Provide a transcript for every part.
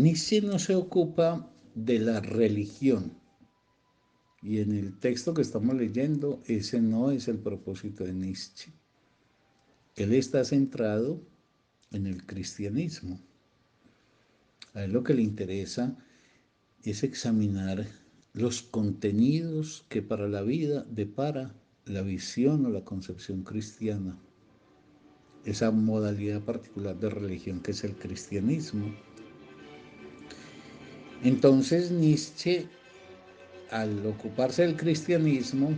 Nietzsche no se ocupa de la religión. Y en el texto que estamos leyendo, ese no es el propósito de Nietzsche. Él está centrado en el cristianismo. A él lo que le interesa es examinar los contenidos que para la vida depara la visión o la concepción cristiana, esa modalidad particular de religión que es el cristianismo. Entonces Nietzsche, al ocuparse del cristianismo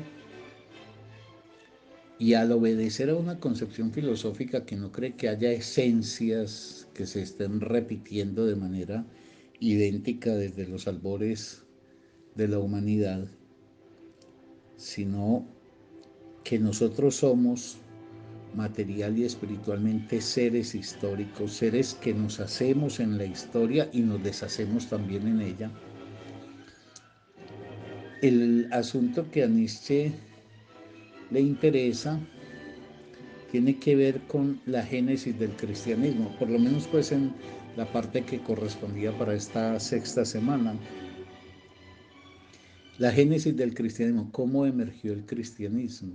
y al obedecer a una concepción filosófica que no cree que haya esencias que se estén repitiendo de manera idéntica desde los albores de la humanidad, sino que nosotros somos material y espiritualmente seres históricos, seres que nos hacemos en la historia y nos deshacemos también en ella. El asunto que a Nietzsche le interesa tiene que ver con la génesis del cristianismo, por lo menos pues en la parte que correspondía para esta sexta semana. La génesis del cristianismo, ¿cómo emergió el cristianismo?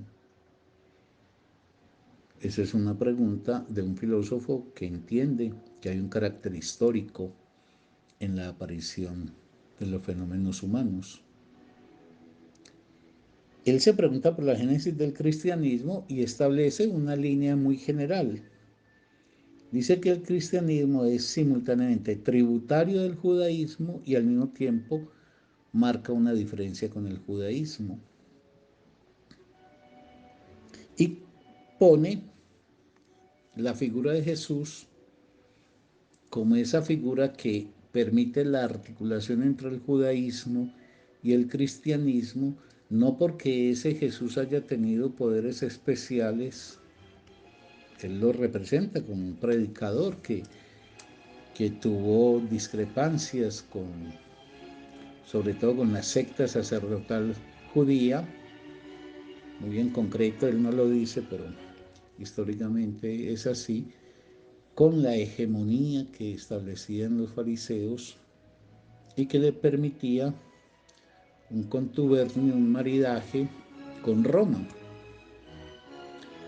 Esa es una pregunta de un filósofo que entiende que hay un carácter histórico en la aparición de los fenómenos humanos. Él se pregunta por la génesis del cristianismo y establece una línea muy general. Dice que el cristianismo es simultáneamente tributario del judaísmo y al mismo tiempo marca una diferencia con el judaísmo. Y pone la figura de Jesús como esa figura que permite la articulación entre el judaísmo y el cristianismo, no porque ese Jesús haya tenido poderes especiales. Él lo representa como un predicador que tuvo discrepancias sobre todo con la secta sacerdotal judía. Muy en concreto, él no lo dice, pero históricamente es así, con la hegemonía que establecían los fariseos y que le permitía un contubernio, un maridaje con Roma.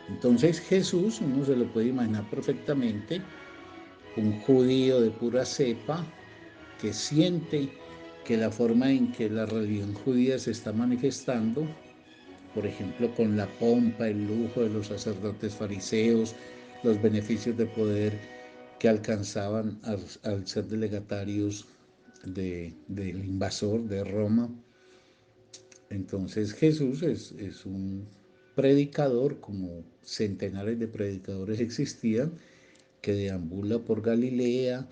Entonces Jesús, uno se lo puede imaginar perfectamente, un judío de pura cepa que siente que la forma en que la religión judía se está manifestando, por ejemplo, con la pompa, el lujo de los sacerdotes fariseos, los beneficios de poder que alcanzaban al ser delegatarios del invasor de Roma. Entonces Jesús es un predicador, como centenares de predicadores existían, que deambula por Galilea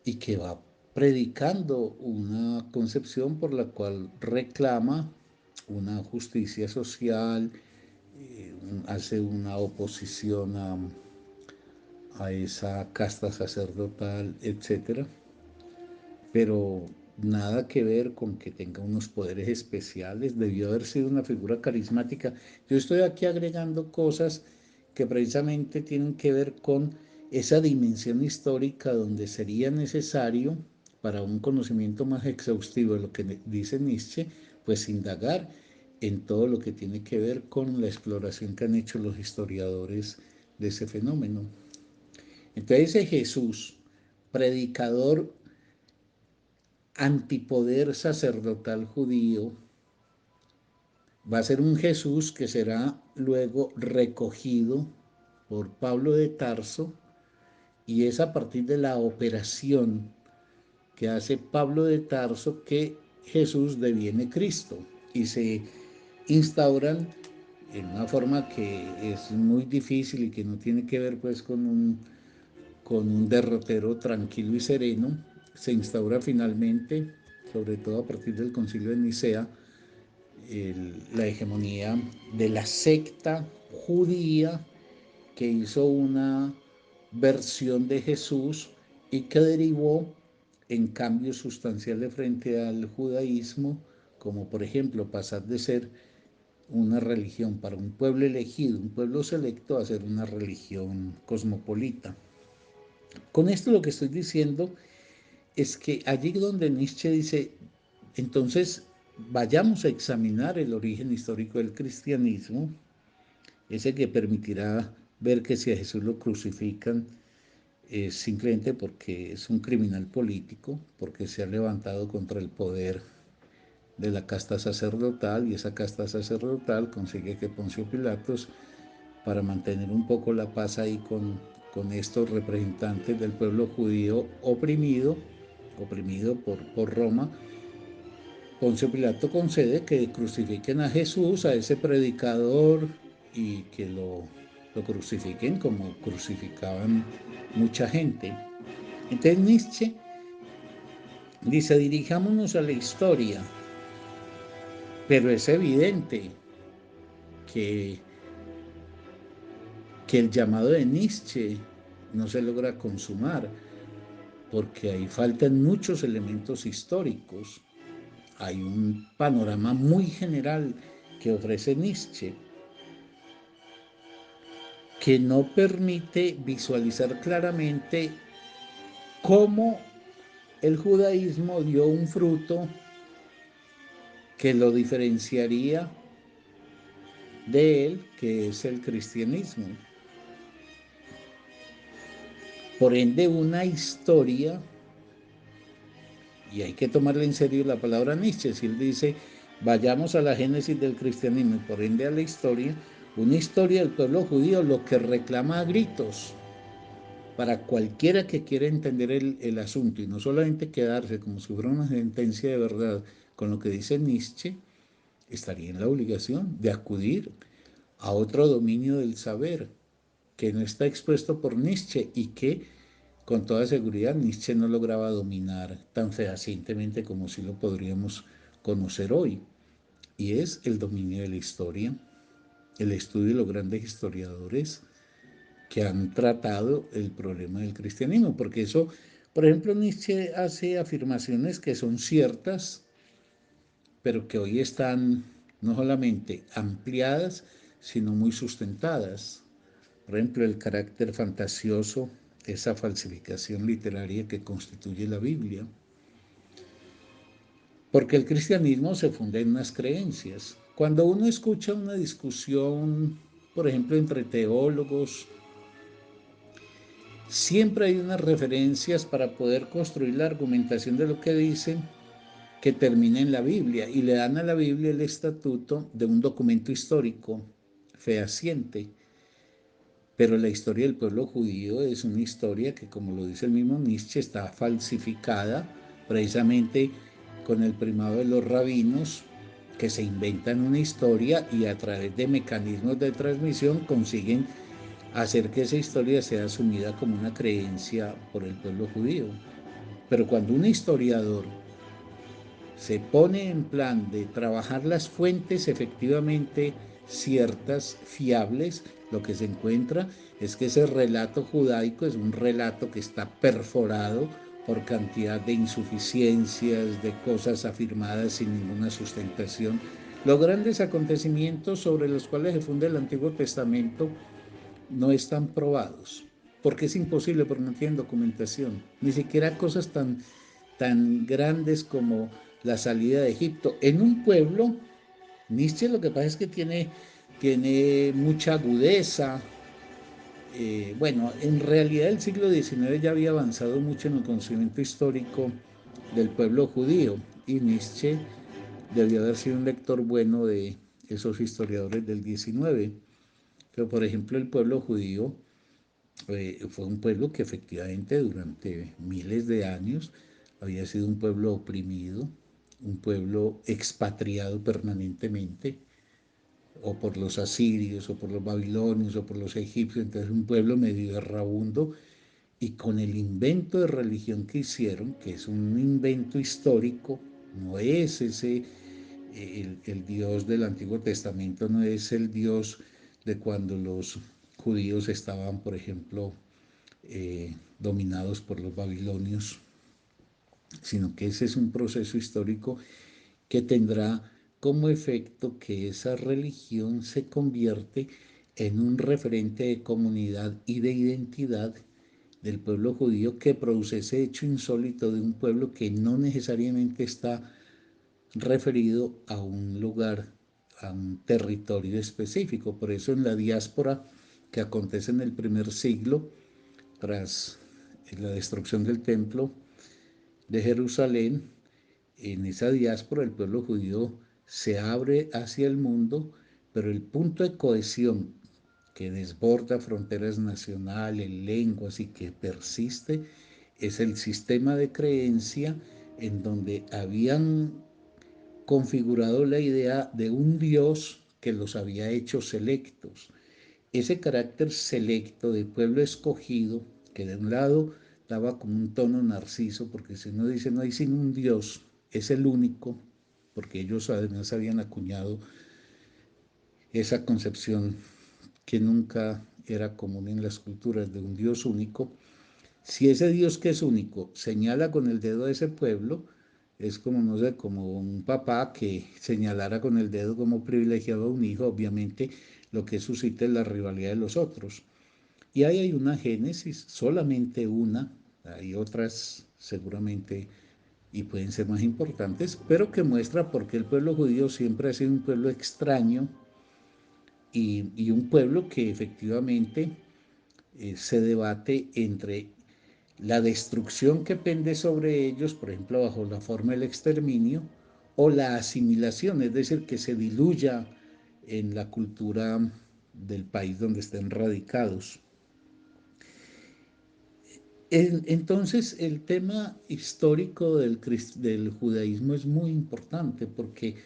y que va predicando una concepción por la cual reclama una justicia social, hace una oposición a esa casta sacerdotal, etcétera, pero nada que ver con que tenga unos poderes especiales, debió haber sido una figura carismática. Yo estoy aquí agregando cosas que precisamente tienen que ver con esa dimensión histórica donde sería necesario, para un conocimiento más exhaustivo de lo que dice Nietzsche, pues indagar en todo lo que tiene que ver con la exploración que han hecho los historiadores de ese fenómeno. Entonces ese Jesús, predicador antipoder sacerdotal judío, va a ser un Jesús que será luego recogido por Pablo de Tarso, y es a partir de la operación que hace Pablo de Tarso que Jesús deviene Cristo y se instauran en una forma que es muy difícil y que no tiene que ver pues con un derrotero tranquilo y sereno. Se instaura finalmente, sobre todo a partir del Concilio de Nicea, la hegemonía de la secta judía que hizo una versión de Jesús y que derivó en cambios sustanciales frente al judaísmo, como por ejemplo pasar de ser una religión para un pueblo elegido, un pueblo selecto, a ser una religión cosmopolita. Con esto lo que estoy diciendo es que allí donde Nietzsche dice, entonces vayamos a examinar el origen histórico del cristianismo, ese que permitirá ver que si a Jesús lo crucifican es simplemente porque es un criminal político, porque se ha levantado contra el poder de la casta sacerdotal y esa casta sacerdotal consigue que Poncio Pilatos, para mantener un poco la paz ahí con estos representantes del pueblo judío oprimido por Roma, Poncio Pilato concede que crucifiquen a Jesús, a ese predicador, y que lo crucifiquen como crucificaban mucha gente. Entonces Nietzsche dice, dirijámonos a la historia, pero es evidente que, que el llamado de Nietzsche no se logra consumar, porque ahí faltan muchos elementos históricos. Hay un panorama muy general que ofrece Nietzsche, que no permite visualizar claramente cómo el judaísmo dio un fruto que lo diferenciaría de él, que es el cristianismo. Por ende, una historia, y hay que tomarle en serio la palabra Nietzsche, si él dice, vayamos a la génesis del cristianismo y por ende a la historia, una historia del pueblo judío lo que reclama a gritos para cualquiera que quiera entender el asunto y no solamente quedarse como si fuera una sentencia de verdad con lo que dice Nietzsche, estaría en la obligación de acudir a otro dominio del saber que no está expuesto por Nietzsche y que con toda seguridad Nietzsche no lograba dominar tan fehacientemente como si lo podríamos conocer hoy, y es el dominio de la historia, el estudio de los grandes historiadores que han tratado el problema del cristianismo, porque eso, por ejemplo, Nietzsche hace afirmaciones que son ciertas, pero que hoy están no solamente ampliadas, sino muy sustentadas. Por ejemplo, el carácter fantasioso, esa falsificación literaria que constituye la Biblia. Porque el cristianismo se funda en unas creencias. Cuando uno escucha una discusión, por ejemplo, entre teólogos, siempre hay unas referencias para poder construir la argumentación de lo que dicen que termina en la Biblia y le dan a la Biblia el estatuto de un documento histórico fehaciente. Pero la historia del pueblo judío es una historia que, como lo dice el mismo Nietzsche, está falsificada precisamente con el primado de los rabinos, que se inventan una historia y a través de mecanismos de transmisión consiguen hacer que esa historia sea asumida como una creencia por el pueblo judío. Pero cuando un historiador se pone en plan de trabajar las fuentes efectivamente ciertas, fiables, lo que se encuentra es que ese relato judaico es un relato que está perforado por cantidad de insuficiencias, de cosas afirmadas sin ninguna sustentación. Los grandes acontecimientos sobre los cuales se funda el Antiguo Testamento no están probados, porque es imposible, porque no tienen documentación, ni siquiera cosas tan grandes como la salida de Egipto. En un pueblo, Nietzsche lo que pasa es que tiene mucha agudeza. Bueno, en realidad el siglo XIX ya había avanzado mucho en el conocimiento histórico del pueblo judío y Nietzsche debió haber sido un lector bueno de esos historiadores del XIX. Pero, por ejemplo, el pueblo judío fue un pueblo que efectivamente durante miles de años había sido un pueblo oprimido, un pueblo expatriado permanentemente, o por los asirios, o por los babilonios, o por los egipcios, entonces un pueblo medio errabundo, y con el invento de religión que hicieron, que es un invento histórico, no es ese, el Dios del Antiguo Testamento, no es el Dios de cuando los judíos estaban, por ejemplo, dominados por los babilonios, sino que ese es un proceso histórico que tendrá como efecto que esa religión se convierte en un referente de comunidad y de identidad del pueblo judío que produce ese hecho insólito de un pueblo que no necesariamente está referido a un lugar, a un territorio específico. Por eso en la diáspora que acontece en el primer siglo, tras la destrucción del templo de Jerusalén, en esa diáspora el pueblo judío se abre hacia el mundo, pero el punto de cohesión que desborda fronteras nacionales, lenguas y que persiste es el sistema de creencia en donde habían configurado la idea de un Dios que los había hecho selectos. Ese carácter selecto de pueblo escogido, que de un lado daba como un tono narciso, porque si uno dice no hay sino un Dios, es el único, porque ellos además habían acuñado esa concepción que nunca era común en las culturas de un Dios único. Si ese Dios que es único señala con el dedo a ese pueblo, es como, no sé, como un papá que señalara con el dedo como privilegiado a un hijo, obviamente lo que suscita es la rivalidad de los otros. Y ahí hay una génesis, solamente una, hay otras seguramente y pueden ser más importantes, pero que muestra por qué el pueblo judío siempre ha sido un pueblo extraño y un pueblo que efectivamente se debate entre la destrucción que pende sobre ellos, por ejemplo, bajo la forma del exterminio, o la asimilación, es decir, que se diluya en la cultura del país donde estén radicados. Entonces, el tema histórico del judaísmo es muy importante porque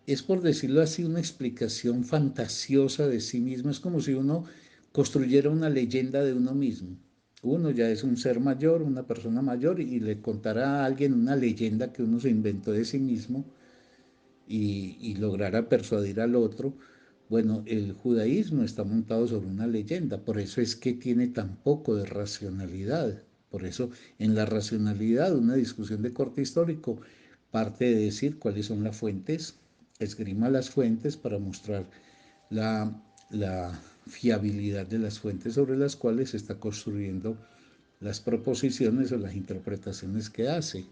es, por decirlo así, una explicación fantasiosa de sí mismo. Es como si uno construyera una leyenda de uno mismo. Uno ya es un ser mayor, una persona mayor, y le contará a alguien una leyenda que uno se inventó de sí mismo y lograra persuadir al otro. Bueno, el judaísmo está montado sobre una leyenda, por eso es que tiene tan poco de racionalidad. Por eso en la racionalidad, una discusión de corte histórico parte de decir cuáles son las fuentes, esgrima las fuentes para mostrar la fiabilidad de las fuentes sobre las cuales se está construyendo las proposiciones o las interpretaciones que hace.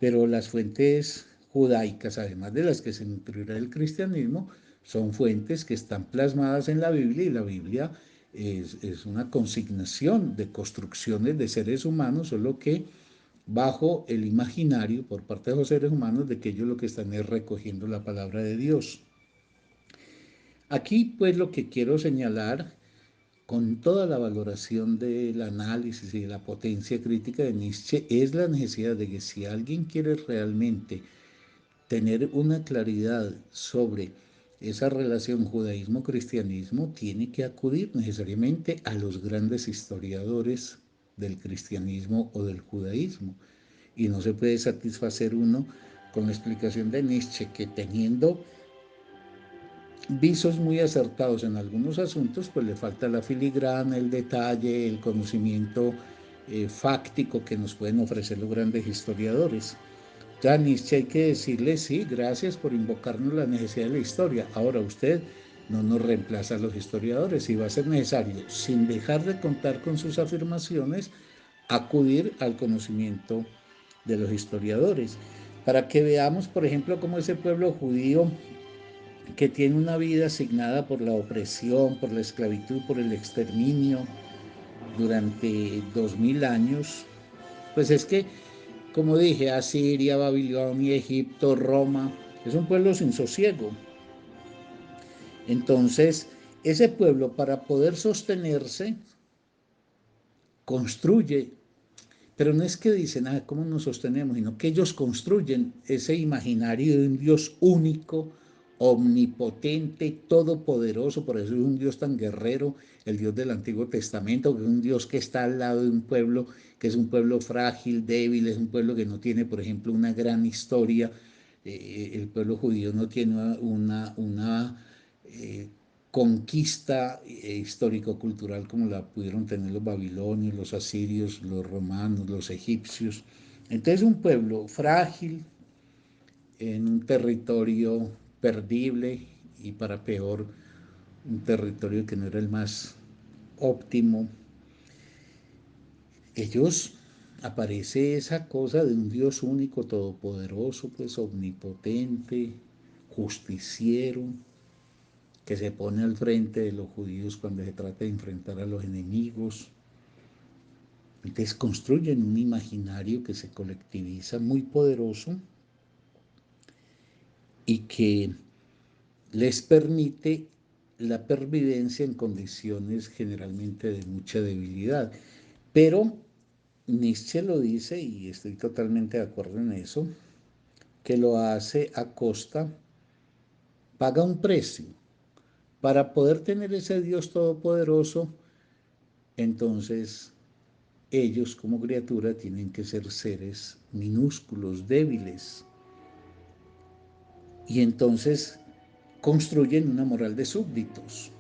Pero las fuentes judaicas, además de las que se nutrirá el cristianismo, son fuentes que están plasmadas en la Biblia, y la Biblia es una consignación de construcciones de seres humanos, solo que bajo el imaginario por parte de los seres humanos de que ellos lo que están es recogiendo la palabra de Dios. Aquí pues lo que quiero señalar, con toda la valoración del análisis y de la potencia crítica de Nietzsche, es la necesidad de que si alguien quiere realmente tener una claridad sobre esa relación judaísmo-cristianismo, tiene que acudir necesariamente a los grandes historiadores del cristianismo o del judaísmo. Y no se puede satisfacer uno con la explicación de Nietzsche, que teniendo visos muy acertados en algunos asuntos, pues le falta la filigrana, el detalle, el conocimiento fáctico que nos pueden ofrecer los grandes historiadores. Ya Nietzsche hay que decirle, sí, gracias por invocarnos la necesidad de la historia. Ahora usted no nos reemplaza a los historiadores, y va a ser necesario, sin dejar de contar con sus afirmaciones, acudir al conocimiento de los historiadores, para que veamos, por ejemplo, cómo ese pueblo judío que tiene una vida asignada por la opresión, por la esclavitud, por el exterminio durante 2000 años, pues es que, como dije, Asiria, Babilonia, Egipto, Roma, es un pueblo sin sosiego. Entonces, ese pueblo, para poder sostenerse, construye, pero no es que dicen, ah, ¿cómo nos sostenemos? Sino que ellos construyen ese imaginario de un Dios único, omnipotente, todopoderoso. Por eso es un Dios tan guerrero, el Dios del Antiguo Testamento, que es un Dios que está al lado de un pueblo que es un pueblo frágil, débil, es un pueblo que no tiene, por ejemplo, una gran historia. El pueblo judío no tiene una conquista histórico-cultural como la pudieron tener los babilonios, los asirios, los romanos, los egipcios. Entonces, un pueblo frágil en un territorio perdible, y para peor, un territorio que no era el más óptimo. ellos aparece esa cosa de un Dios único, todopoderoso, pues omnipotente, justiciero, que se pone al frente de los judíos cuando se trata de enfrentar a los enemigos. Entonces construyen un imaginario que se colectiviza muy poderoso y que les permite la pervivencia en condiciones generalmente de mucha debilidad. Pero Nietzsche lo dice, y estoy totalmente de acuerdo en eso, que lo hace a costa, paga un precio. Para poder tener ese Dios todopoderoso, entonces ellos como criatura tienen que ser seres minúsculos, débiles, y entonces construyen una moral de súbditos,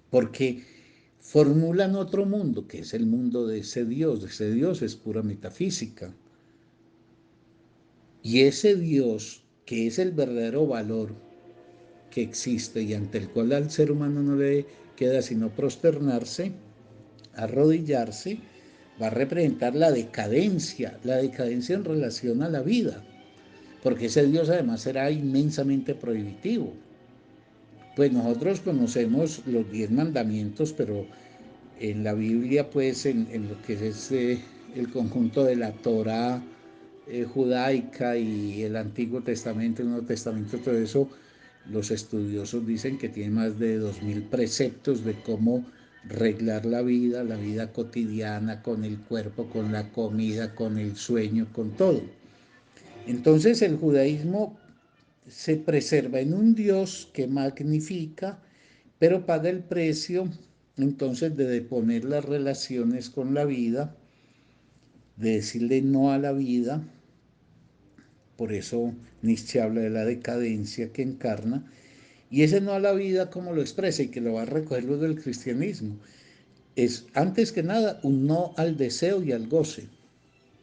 porque formulan otro mundo, que es el mundo de ese Dios es pura metafísica, y ese Dios, que es el verdadero valor que existe y ante el cual al ser humano no le queda sino prosternarse, arrodillarse, va a representar la decadencia en relación a la vida, porque ese Dios además será inmensamente prohibitivo. Pues nosotros conocemos los 10 mandamientos, pero en la Biblia, pues en lo que es el conjunto de la Torá judaica y el Antiguo Testamento, el Nuevo Testamento, todo eso, los estudiosos dicen que tiene más de 2000 preceptos de cómo reglar la vida cotidiana, con el cuerpo, con la comida, con el sueño, con todo. Entonces el judaísmo se preserva en un Dios que magnifica, pero paga el precio entonces de deponer las relaciones con la vida, de decirle no a la vida. Por eso Nietzsche habla de la decadencia que encarna. Y ese no a la vida, como lo expresa y que lo va a recoger lo del cristianismo, es antes que nada un no al deseo y al goce.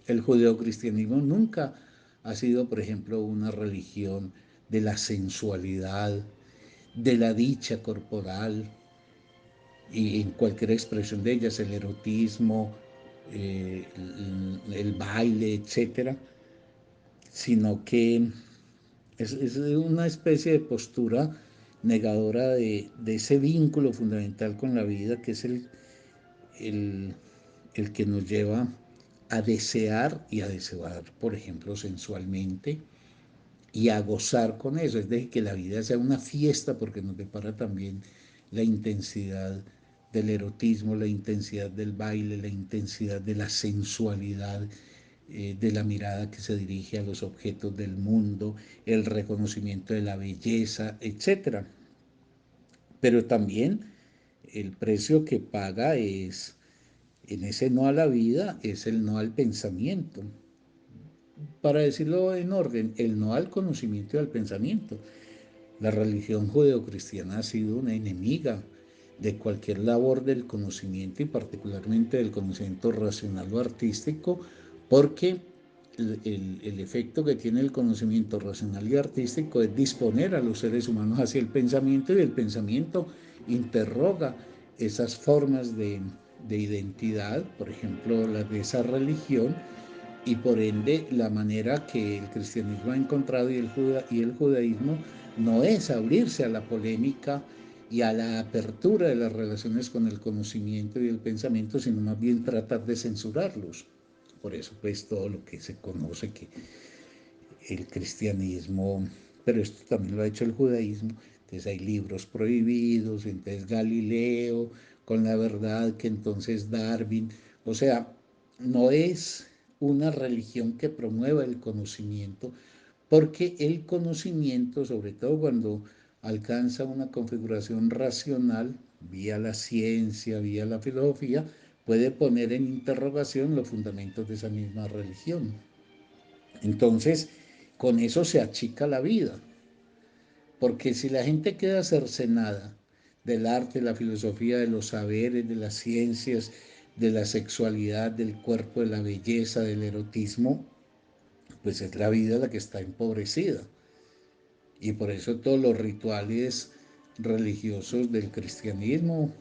El judeocristianismo nunca ha sido, por ejemplo, una religión de la sensualidad, de la dicha corporal, y en cualquier expresión de ellas, el erotismo, el baile, etcétera, sino que es una especie de postura negadora de ese vínculo fundamental con la vida, que es el, el que nos lleva a desear y a desear, por ejemplo, sensualmente, y a gozar con eso, es decir, que la vida sea una fiesta, porque nos depara también la intensidad del erotismo, la intensidad del baile, la intensidad de la sensualidad, de la mirada que se dirige a los objetos del mundo, el reconocimiento de la belleza, etcétera. Pero también el precio que paga es, en ese no a la vida, es el no al pensamiento. Para decirlo en orden, el no al conocimiento y al pensamiento. La religión judeocristiana ha sido una enemiga de cualquier labor del conocimiento y particularmente del conocimiento racional o artístico, porque el efecto que tiene el conocimiento racional y artístico es disponer a los seres humanos hacia el pensamiento, y el pensamiento interroga esas formas de identidad, por ejemplo, las de esa religión, y por ende la manera que el cristianismo ha encontrado y el judaísmo no es abrirse a la polémica y a la apertura de las relaciones con el conocimiento y el pensamiento, sino más bien tratar de censurarlos. Por eso pues todo lo que se conoce que el cristianismo, pero esto también lo ha hecho el judaísmo, entonces hay libros prohibidos, entonces Galileo con la verdad, que entonces Darwin, o sea, no es una religión que promueva el conocimiento, porque el conocimiento, sobre todo cuando alcanza una configuración racional, vía la ciencia, vía la filosofía, puede poner en interrogación los fundamentos de esa misma religión. Entonces, con eso se achica la vida, porque si la gente queda cercenada del arte, de la filosofía, de los saberes, de las ciencias, de la sexualidad, del cuerpo, de la belleza, del erotismo, pues es la vida la que está empobrecida. Y por eso todos los rituales religiosos del cristianismo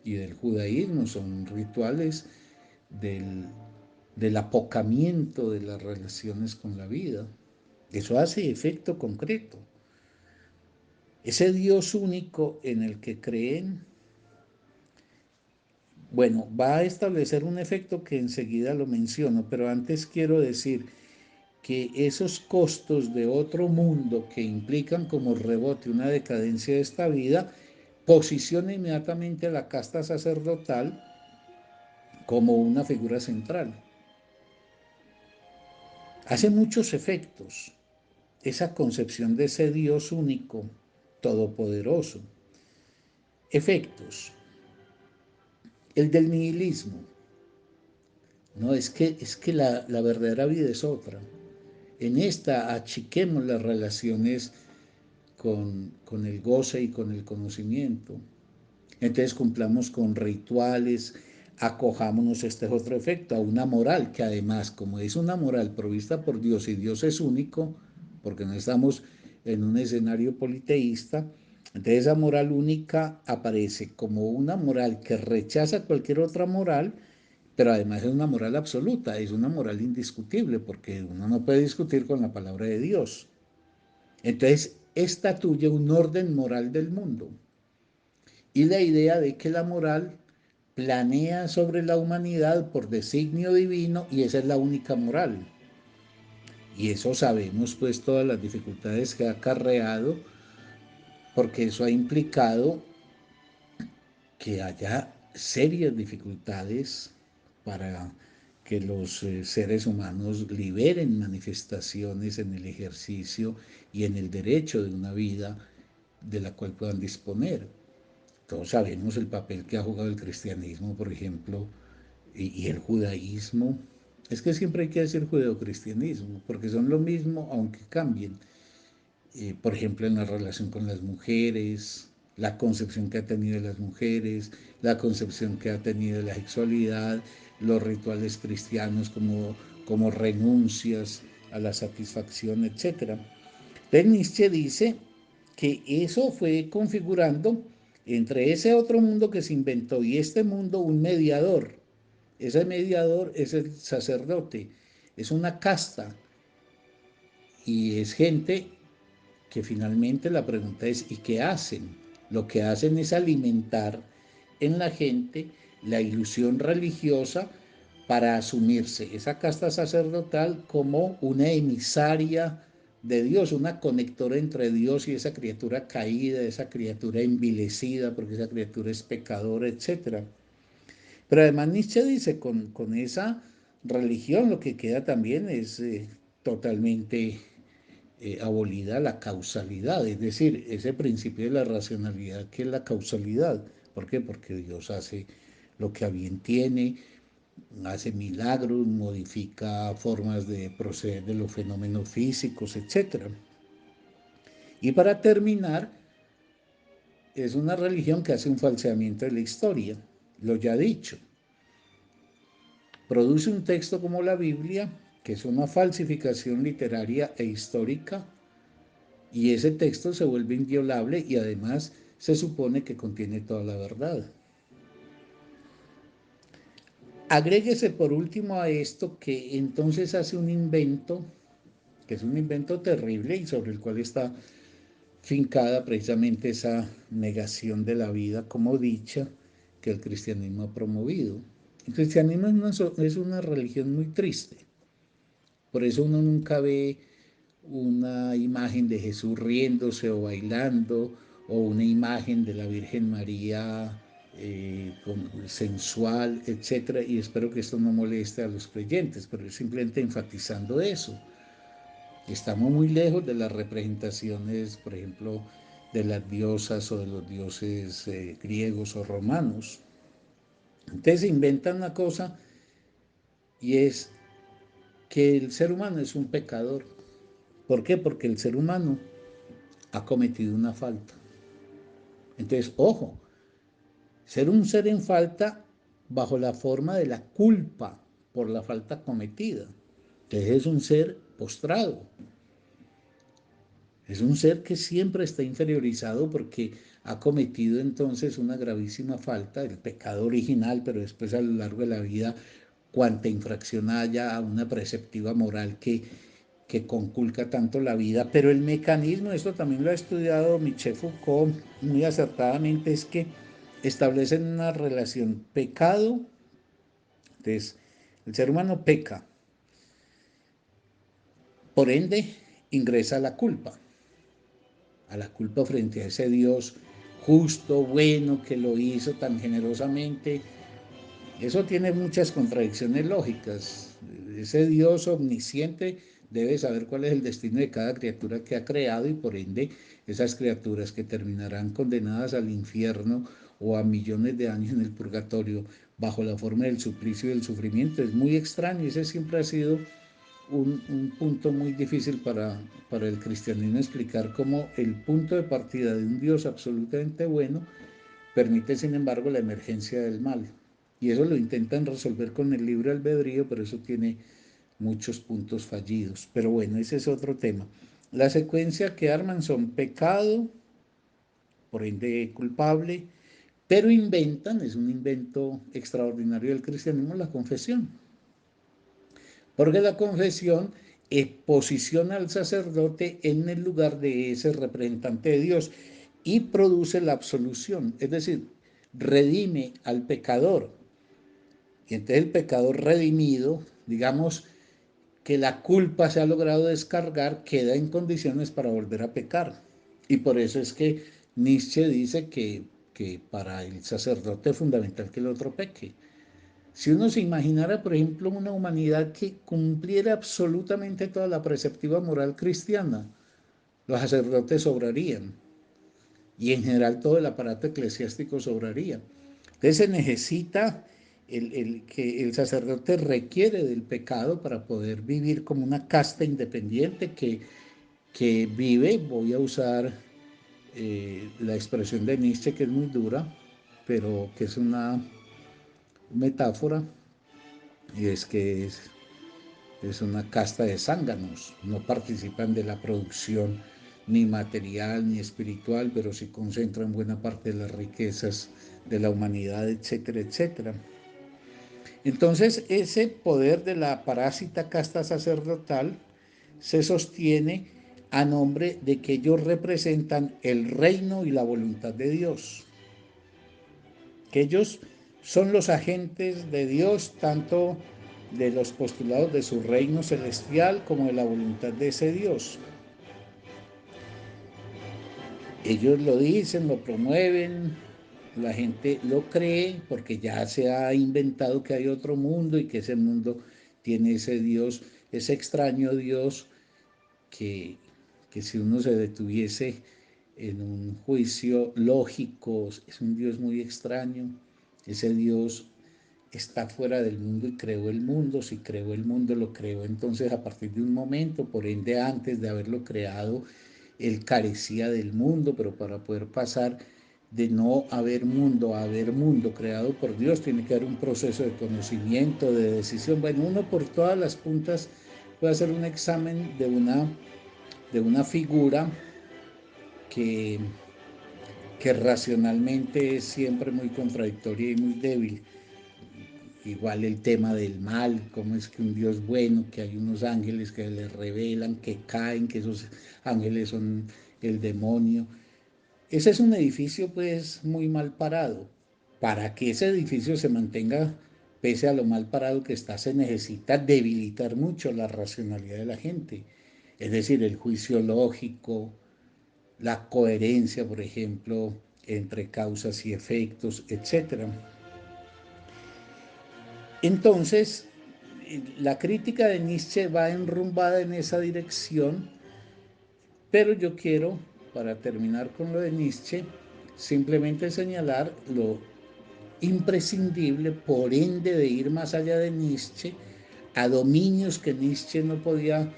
y del judaísmo son rituales del, del apocamiento de las relaciones con la vida. Eso hace efecto concreto. Ese Dios único en el que creen, bueno, va a establecer un efecto que enseguida lo menciono, pero antes quiero decir que esos costos de otro mundo que implican como rebote una decadencia de esta vida, posiciona inmediatamente a la casta sacerdotal como una figura central. Hace muchos efectos esa concepción de ese Dios único, todopoderoso. Efectos. El del nihilismo. No, es que la verdadera vida es otra. En esta achiquemos las relaciones con el goce y con el conocimiento. Entonces cumplamos con rituales, acojámonos, este es otro efecto, a una moral que además, como es una moral provista por Dios y Dios es único, porque no estamos en un escenario politeísta, entonces esa moral única aparece como una moral que rechaza cualquier otra moral, pero además es una moral absoluta, es una moral indiscutible, porque uno no puede discutir con la palabra de Dios. Entonces, estatuye un orden moral del mundo y la idea de que la moral planea sobre la humanidad por designio divino y esa es la única moral. Y eso sabemos pues todas las dificultades que ha acarreado porque eso ha implicado que haya serias dificultades para que los seres humanos liberen manifestaciones en el ejercicio y en el derecho de una vida de la cual puedan disponer. Todos sabemos el papel que ha jugado el cristianismo, por ejemplo, y el judaísmo. Es que siempre hay que decir judeocristianismo, porque son lo mismo, aunque cambien. Por ejemplo, en la relación con las mujeres, la concepción que ha tenido de las mujeres, la concepción que ha tenido de la sexualidad, los rituales cristianos como renuncias a la satisfacción, etc. Nietzsche dice que eso fue configurando entre ese otro mundo que se inventó y este mundo un mediador. Ese mediador es el sacerdote, es una casta y es gente que finalmente la pregunta es ¿y qué hacen? Lo que hacen es alimentar en la gente la ilusión religiosa para asumirse esa casta sacerdotal como una emisaria de Dios, una conectora entre Dios y esa criatura caída, esa criatura envilecida, porque esa criatura es pecadora, etc. Pero además Nietzsche dice, con esa religión lo que queda también es totalmente abolida la causalidad, es decir, ese principio de la racionalidad que es la causalidad. ¿Por qué? Porque Dios hace lo que a bien tiene, hace milagros, modifica formas de proceder de los fenómenos físicos, etc. Y para terminar, es una religión que hace un falseamiento de la historia, lo ya dicho. Produce un texto como la Biblia, que es una falsificación literaria e histórica, y ese texto se vuelve inviolable y además se supone que contiene toda la verdad. Agréguese por último a esto que entonces hace un invento, que es un invento terrible y sobre el cual está fincada precisamente esa negación de la vida como dicha que el cristianismo ha promovido. El cristianismo es una religión muy triste, por eso uno nunca ve una imagen de Jesús riéndose o bailando, o una imagen de la Virgen María sensual, etc. Y espero que esto no moleste a los creyentes, pero es simplemente enfatizando eso. Estamos muy lejos de las representaciones, por ejemplo, de las diosas o de los dioses griegos o romanos. Entonces se inventan una cosa y es que el ser humano es un pecador. ¿Por qué? Porque el ser humano ha cometido una falta. Entonces, ojo, ser un ser en falta bajo la forma de la culpa por la falta cometida. Entonces es un ser postrado. Es un ser que siempre está inferiorizado porque ha cometido entonces una gravísima falta, el pecado original, pero después a lo largo de la vida cuanta infracción haya a una preceptiva moral que conculca tanto la vida. Pero el mecanismo, esto también lo ha estudiado Michel Foucault muy acertadamente, es que establecen una relación pecado. Entonces, el ser humano peca, por ende ingresa a la culpa frente a ese Dios justo, bueno, que lo hizo tan generosamente. Eso tiene muchas contradicciones lógicas. Ese Dios omnisciente debe saber cuál es el destino de cada criatura que ha creado y por ende esas criaturas que terminarán condenadas al infierno o a millones de años en el purgatorio bajo la forma del suplicio y del sufrimiento. Es muy extraño, ese siempre ha sido un punto muy difícil para el cristianismo explicar cómo el punto de partida de un Dios absolutamente bueno permite, sin embargo, la emergencia del mal. Y eso lo intentan resolver con el libre albedrío, pero eso tiene muchos puntos fallidos. Pero bueno, ese es otro tema. La secuencia que arman son pecado, por ende culpable, pero inventan, es un invento extraordinario del cristianismo, la confesión. Porque la confesión posiciona al sacerdote en el lugar de ese representante de Dios y produce la absolución, es decir, redime al pecador. Y entonces el pecador redimido, digamos que la culpa se ha logrado descargar, queda en condiciones para volver a pecar. Y por eso es que Nietzsche dice que para el sacerdote es fundamental que el otro peque. Si uno se imaginara, por ejemplo, una humanidad que cumpliera absolutamente toda la preceptiva moral cristiana, los sacerdotes sobrarían y en general todo el aparato eclesiástico sobraría. Entonces se necesita que el sacerdote requiere del pecado para poder vivir como una casta independiente que vive, voy a usar la expresión de Nietzsche que es muy dura, pero que es una metáfora, y es que es una casta de zánganos, no participan de la producción ni material ni espiritual, pero sí concentran buena parte de las riquezas de la humanidad, etcétera, etcétera. Entonces, ese poder de la parásita casta sacerdotal se sostiene a nombre de que ellos representan el reino y la voluntad de Dios, que ellos son los agentes de Dios, tanto de los postulados de su reino celestial como de la voluntad de ese Dios. Ellos lo dicen, lo promueven, la gente lo cree porque ya se ha inventado que hay otro mundo y que ese mundo tiene ese Dios, ese extraño Dios que, que si uno se detuviese en un juicio lógico, es un Dios muy extraño. Ese Dios está fuera del mundo y creó el mundo. Si creó el mundo, lo creó entonces a partir de un momento, por ende antes de haberlo creado, él carecía del mundo, pero para poder pasar de no haber mundo a haber mundo creado por Dios, tiene que haber un proceso de conocimiento, de decisión. Bueno, uno por todas las puntas puede hacer un examen de una figura que, que racionalmente es siempre muy contradictoria y muy débil. Igual el tema del mal, cómo es que un Dios bueno, que hay unos ángeles que le revelan, que caen, que esos ángeles son el demonio. Ese es un edificio pues muy mal parado. Para que ese edificio se mantenga, pese a lo mal parado que está, se necesita debilitar mucho la racionalidad de la gente. Es decir, el juicio lógico, la coherencia, por ejemplo, entre causas y efectos, etcétera. Entonces, la crítica de Nietzsche va enrumbada en esa dirección, pero yo quiero, para terminar con lo de Nietzsche, simplemente señalar lo imprescindible, por ende, de ir más allá de Nietzsche, a dominios que Nietzsche no podía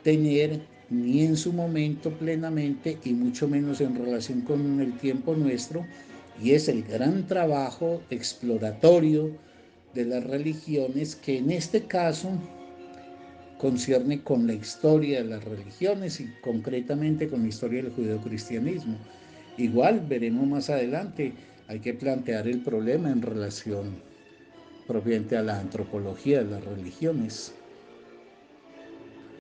tener ni en su momento plenamente y mucho menos en relación con el tiempo nuestro, y es el gran trabajo exploratorio de las religiones que en este caso concierne con la historia de las religiones y concretamente con la historia del judeocristianismo. Igual veremos más adelante, hay que plantear el problema en relación propiamente a la antropología de las religiones.